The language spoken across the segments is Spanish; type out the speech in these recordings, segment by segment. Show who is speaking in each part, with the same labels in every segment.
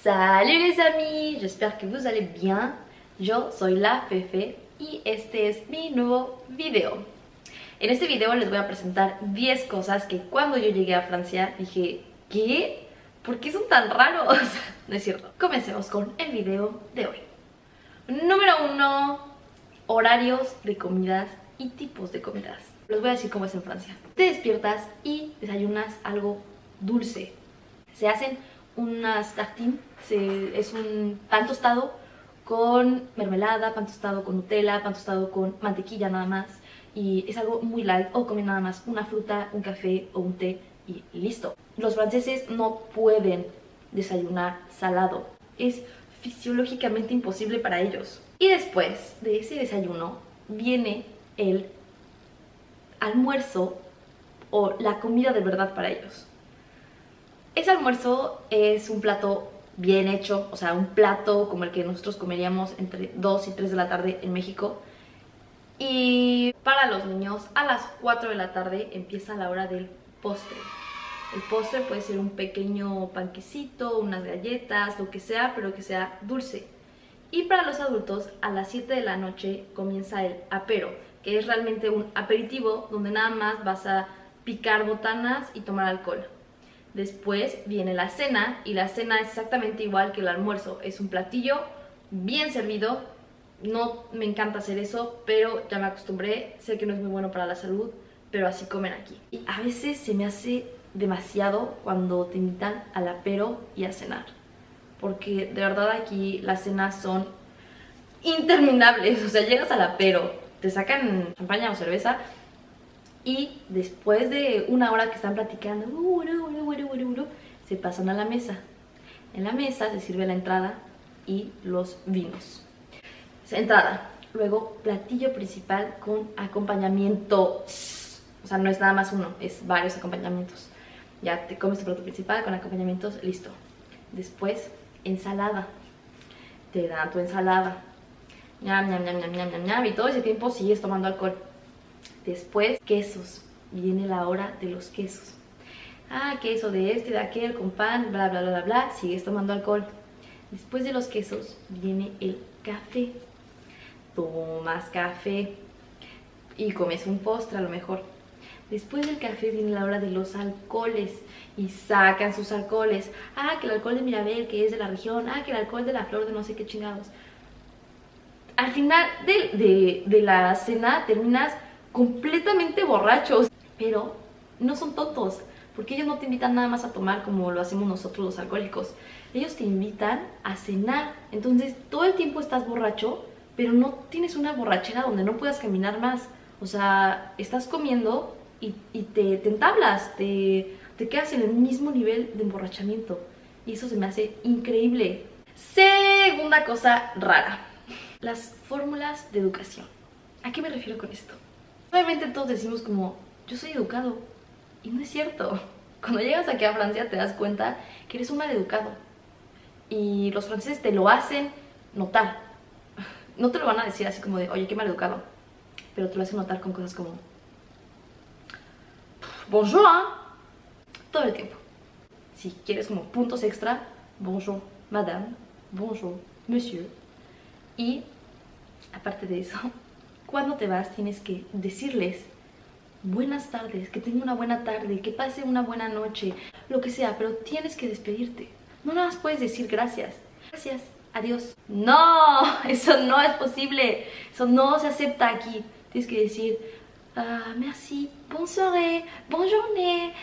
Speaker 1: Salut les amis, j'espère que vous allez bien. Yo soy la Fefe y este es mi nuevo video. En este video les voy a presentar 10 cosas que cuando yo llegué a Francia dije, ¿qué? ¿Por qué son tan raros? No es cierto. Comencemos con el video de hoy. Número 1, horarios de comidas y tipos de comidas. Les voy a decir cómo es en Francia. Te despiertas y desayunas algo dulce. Se hacen unas tartines, es un pan tostado con mermelada, pan tostado con Nutella, pan tostado con mantequilla nada más. Y es algo muy light, o comen nada más una fruta, un café o un té y listo. Los franceses no pueden desayunar salado. Es fisiológicamente imposible para ellos. Y después de ese desayuno viene el almuerzo o la comida de verdad para ellos. Ese almuerzo es un plato bien hecho, o sea, un plato como el que nosotros comeríamos entre 2 y 3 de la tarde en México. Y para los niños, a las 4 de la tarde empieza la hora del postre. El postre puede ser un pequeño panquecito, unas galletas, lo que sea, pero que sea dulce. Y para los adultos, a las 7 de la noche comienza el apero, que es realmente un aperitivo donde nada más vas a picar botanas y tomar alcohol. Después viene la cena, y la cena es exactamente igual que el almuerzo. Es un platillo bien servido. No me encanta hacer eso, pero ya me acostumbré. Sé que no es muy bueno para la salud, pero así comen aquí. Y a veces se me hace demasiado cuando te invitan al apero y a cenar, porque de verdad aquí las cenas son interminables. O sea, llegas al apero, te sacan champaña o cerveza y después de una hora que están platicando, se pasan a la mesa. En la mesa se sirve la entrada y los vinos. Entrada, luego platillo principal con acompañamientos. O sea, no es nada más uno, es varios acompañamientos. Ya te comes tu plato principal con acompañamientos, listo. Después, ensalada. Te dan tu ensalada. Ñam, ñam, ñam, ñam, ñam, ñam, ñam. Y todo ese tiempo sigues tomando alcohol. Después, quesos. Viene la hora de los quesos. Ah, queso de este, de aquel, con pan, bla, bla, bla, bla, bla. Sigues tomando alcohol. Después de los quesos, viene el café. Tomas café y comes un postre a lo mejor. Después del café viene la hora de los alcoholes y sacan sus alcoholes. Ah, que el alcohol de Mirabel, que es de la región. Ah, que el alcohol de la flor de no sé qué chingados. Al final de la cena terminas completamente borrachos. Pero no son tontos, porque ellos no te invitan nada más a tomar como lo hacemos nosotros los alcohólicos. Ellos te invitan a cenar. Entonces todo el tiempo estás borracho, pero no tienes una borrachera donde no puedas caminar más. O sea, estás comiendo y te entablas, te quedas en el mismo nivel de emborrachamiento. Y eso se me hace increíble. Segunda cosa rara: las fórmulas de educación. ¿A qué me refiero con esto? Obviamente todos decimos como, yo soy educado. Y no es cierto. Cuando llegas aquí a Francia te das cuenta que eres un maleducado. Y los franceses te lo hacen notar. No te lo van a decir así como de, oye, qué maleducado. Pero te lo hacen notar con cosas como, bonjour, ¿eh? Todo el tiempo. Si quieres como puntos extra, bonjour, madame, bonjour, monsieur. Y aparte de eso, cuando te vas tienes que decirles buenas tardes, que tenga una buena tarde, que pase una buena noche, lo que sea, pero tienes que despedirte. No nada más puedes decir gracias. Gracias, adiós. No, eso no es posible. Eso no se acepta aquí. Tienes que decir merci, bonne soirée, bonne journée.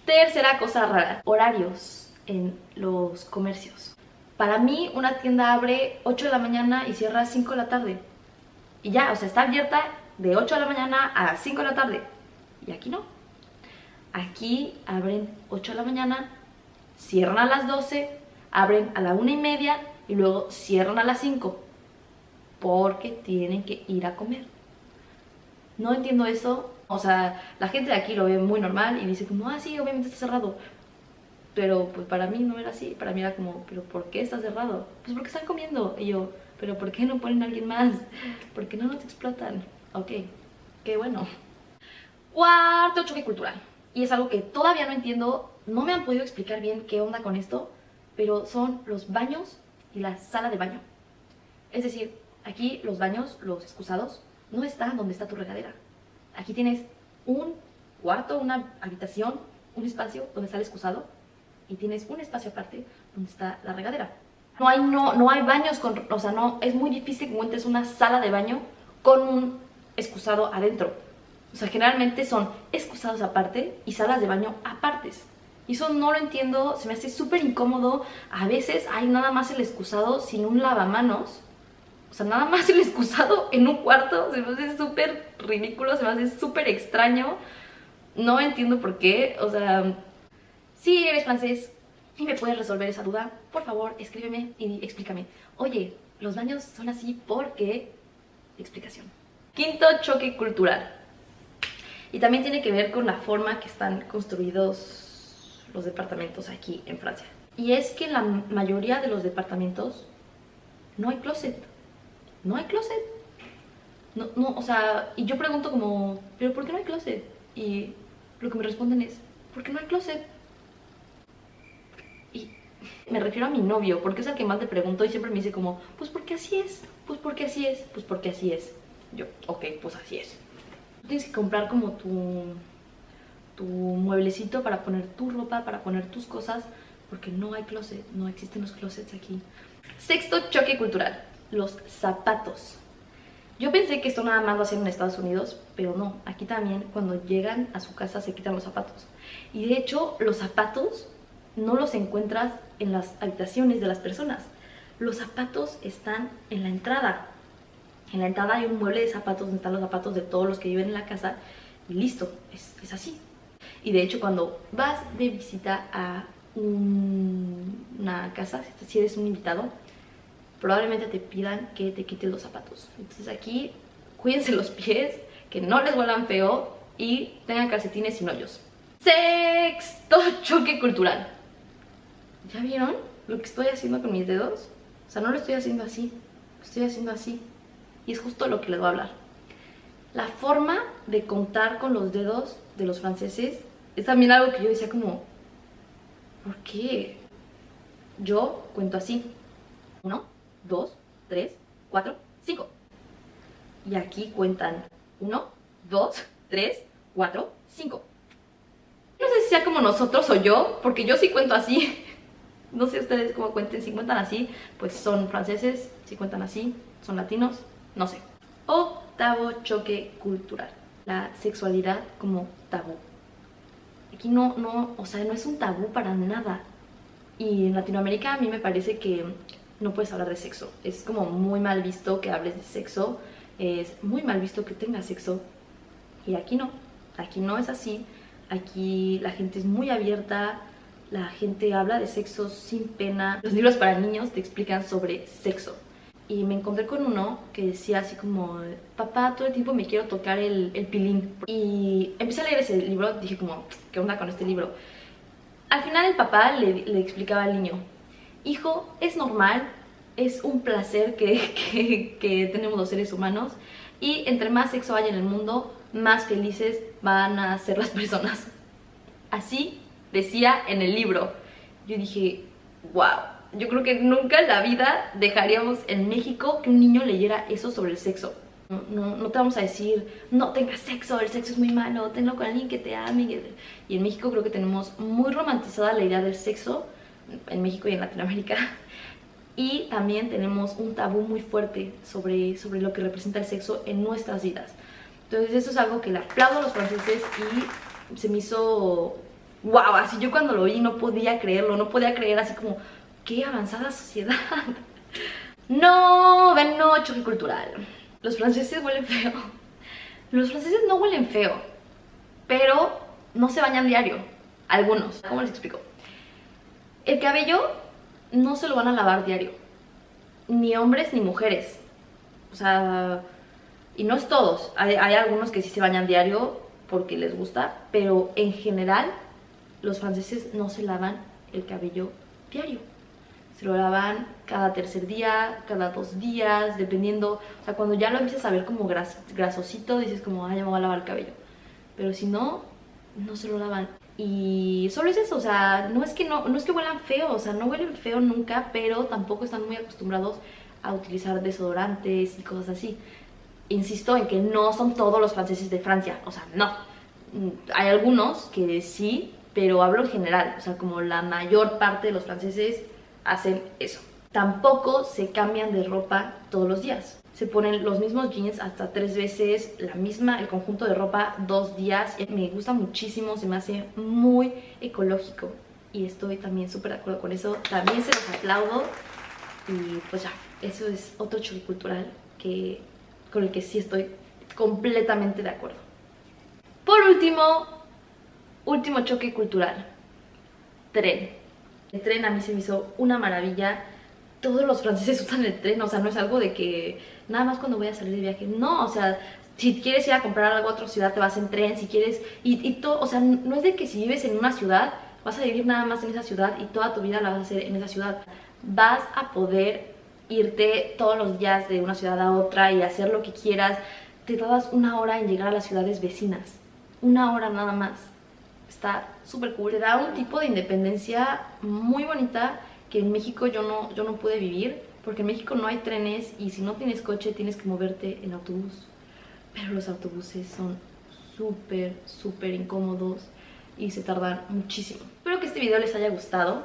Speaker 1: Tercera cosa rara: horarios en los comercios. Para mí una tienda abre 8 de la mañana y cierra a 5 de la tarde. Y ya, o sea, está abierta de 8 de la mañana a 5 de la tarde. Y aquí no. Aquí abren 8 de la mañana, cierran a las 12, abren a la 1:30 y luego cierran a las 5. Porque tienen que ir a comer. No entiendo eso. O sea, la gente de aquí lo ve muy normal y dice como, ah, sí, obviamente está cerrado. Pero pues para mí no era así. Para mí era como, ¿pero por qué está cerrado? Pues porque están comiendo. Y yo, ¿pero por qué no ponen a alguien más? ¿Por qué no nos explotan? Ok, qué bueno. Cuarto choque cultural. Y es algo que todavía no entiendo, no me han podido explicar bien qué onda con esto, pero son los baños y la sala de baño. Es decir, aquí los baños, los excusados, no están donde está tu regadera. Aquí tienes un cuarto, una habitación, un espacio donde está el excusado y tienes un espacio aparte donde está la regadera. No hay baños con, o sea, no, es muy difícil que encuentres una sala de baño con un excusado adentro. O sea, generalmente son excusados aparte y salas de baño apartes. Y eso no lo entiendo, se me hace súper incómodo. A veces hay nada más el excusado sin un lavamanos. O sea, nada más el excusado en un cuarto. Se me hace súper ridículo, se me hace súper extraño. No entiendo por qué. O sea, si eres francés y me puedes resolver esa duda, por favor, escríbeme y explícame. Oye, los baños son así porque... Explicación. Quinto choque cultural. Y también tiene que ver con la forma que están construidos los departamentos aquí en Francia. Y es que en la mayoría de los departamentos no hay closet. No hay closet. No, o sea, y yo pregunto como, ¿pero por qué no hay closet? Y lo que me responden es, ¿por qué no hay closet? Y me refiero a mi novio, porque es el que más le pregunto y siempre me dice como, pues porque así es, pues porque así es, pues porque así es. Yo, ok, pues así es. Tienes que comprar como tu mueblecito para poner tu ropa, para poner tus cosas, porque no hay closet, no existen los closets aquí. Sexto choque cultural, los zapatos. Yo pensé que esto nada más lo hacían en Estados Unidos, pero no, aquí también cuando llegan a su casa se quitan los zapatos. Y de hecho los zapatos no los encuentras en las habitaciones de las personas. Los zapatos están en la entrada. En la entrada hay un mueble de zapatos donde están los zapatos de todos los que viven en la casa y listo, es así. Y de hecho cuando vas de visita a una casa, si eres un invitado, probablemente te pidan que te quites los zapatos. Entonces aquí cuídense los pies, que no les huelan feo y tengan calcetines sin hoyos. Sexto choque cultural. ¿Ya vieron lo que estoy haciendo con mis dedos? O sea, no lo estoy haciendo así, lo estoy haciendo así. Y es justo lo que les voy a hablar. La forma de contar con los dedos de los franceses es también algo que yo decía como, ¿por qué? Yo cuento así. 1, 2, 3, 4, 5. Y aquí cuentan 1, 2, 3, 4, 5. No sé si sea como nosotros o yo, porque yo sí cuento así. No sé ustedes cómo cuenten, si cuentan así, pues son franceses, si cuentan así, son latinos, no sé. Octavo choque cultural, la sexualidad como tabú. Aquí o sea, no es un tabú para nada. Y en Latinoamérica a mí me parece que no puedes hablar de sexo. Es como muy mal visto que hables de sexo, es muy mal visto que tengas sexo. Y aquí no es así. Aquí la gente es muy abierta, la gente habla de sexo sin pena. Los libros para niños te explican sobre sexo. Y me encontré con uno que decía así como, papá, todo el tiempo me quiero tocar el pilín. Y empecé a leer ese libro, dije como, ¿qué onda con este libro? Al final el papá le explicaba al niño, hijo, es normal, es un placer que tenemos los seres humanos y entre más sexo haya en el mundo, más felices van a ser las personas. Así decía en el libro. Yo dije, wow, yo creo que nunca en la vida dejaríamos en México que un niño leyera eso sobre el sexo. No te vamos a decir, no tengas sexo, el sexo es muy malo, tenlo con alguien que te ame. Y en México creo que tenemos muy romantizada la idea del sexo, en México y en Latinoamérica. Y también tenemos un tabú muy fuerte sobre lo que representa el sexo en nuestras vidas. Entonces eso es algo que le aplaudo a los franceses y se me hizo wow, así yo cuando lo vi no podía creerlo, no podía creer así como, qué avanzada sociedad. Noveno choque cultural. Los franceses huelen feo. Los franceses no huelen feo, pero no se bañan diario. Algunos. ¿Cómo les explico? El cabello no se lo van a lavar diario. Ni hombres ni mujeres. O sea, y no es todos. Hay algunos que sí se bañan diario porque les gusta, pero en general los franceses no se lavan el cabello diario. Se lo lavan cada tercer día, cada 2 días, dependiendo. O sea, cuando ya lo empiezas a ver como grasosito, dices como, ah, ya me voy a lavar el cabello. pero si no, no se lo lavan. Y solo es eso, o sea, no es que huelan feo, o sea, no huelen feo nunca, pero tampoco están muy acostumbrados a utilizar desodorantes y cosas así. Insisto en que no son todos los franceses de Francia, o sea, no. Hay algunos que sí, pero hablo en general, o sea, como la mayor parte de los franceses hacen eso. Tampoco se cambian de ropa todos los días. Se ponen los mismos jeans hasta 3 veces, el conjunto de ropa 2 días. Me gusta muchísimo, se me hace muy ecológico y estoy también súper de acuerdo con eso. También se los aplaudo y pues ya, eso es otro choque cultural con el que sí estoy completamente de acuerdo. Por último choque cultural, tren. El tren a mí se me hizo una maravilla. Todos los franceses usan el tren, o sea, no es algo de que nada más cuando voy a salir de viaje, no, o sea, si quieres ir a comprar algo a otra ciudad te vas en tren, si quieres, y todo, o sea, no es de que si vives en una ciudad vas a vivir nada más en esa ciudad y toda tu vida la vas a hacer en esa ciudad. Vas a poder irte todos los días de una ciudad a otra y hacer lo que quieras. Te tardas 1 hora en llegar a las ciudades vecinas, 1 hora nada más. Está súper cool, te da un tipo de independencia muy bonita que en México yo no pude vivir, porque en México no hay trenes y si no tienes coche tienes que moverte en autobús. Pero los autobuses son súper incómodos y se tardan muchísimo. Espero que este video les haya gustado.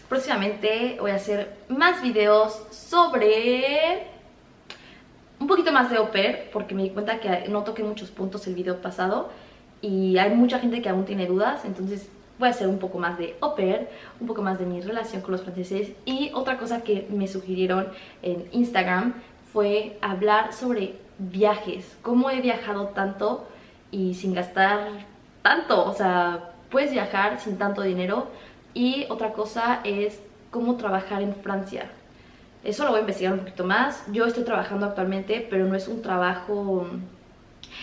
Speaker 1: Próximamente voy a hacer más videos sobre un poquito más de au pair, porque me di cuenta que no toqué muchos puntos el video pasado y hay mucha gente que aún tiene dudas, entonces voy a hacer un poco más de au pair, un poco más de mi relación con los franceses. Y otra cosa que me sugirieron en Instagram fue hablar sobre viajes, cómo he viajado tanto y sin gastar tanto, o sea, puedes viajar sin tanto dinero. Y otra cosa es cómo trabajar en Francia. Eso lo voy a investigar un poquito más. Yo estoy trabajando actualmente, pero no es un trabajo,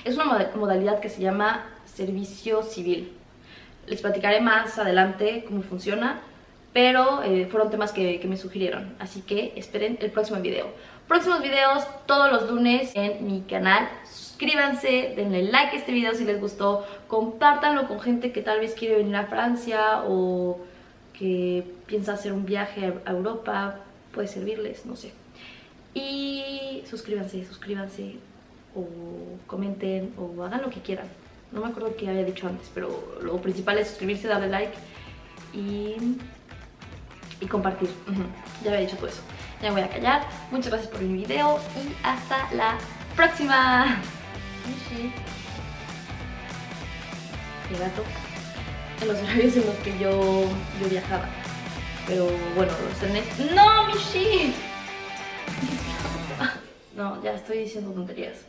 Speaker 1: es una modalidad que se llama servicio civil. Les platicaré más adelante cómo funciona, pero fueron temas que me sugirieron, así que esperen el próximo video. Próximos videos todos los lunes en mi canal. Suscríbanse, denle like a este video si les gustó, compártanlo con gente que tal vez quiere venir a Francia o que piensa hacer un viaje a Europa, puede servirles, no sé. Y suscríbanse o comenten o hagan lo que quieran. No me acuerdo qué había dicho antes, pero lo principal es suscribirse, darle like y compartir. Ya había dicho todo eso. Ya me voy a callar. Muchas gracias por mi video y hasta la próxima. El gato. En los horarios en los que yo viajaba. Pero bueno, los trenes... ¡No, Mishi! No, ya estoy diciendo tonterías.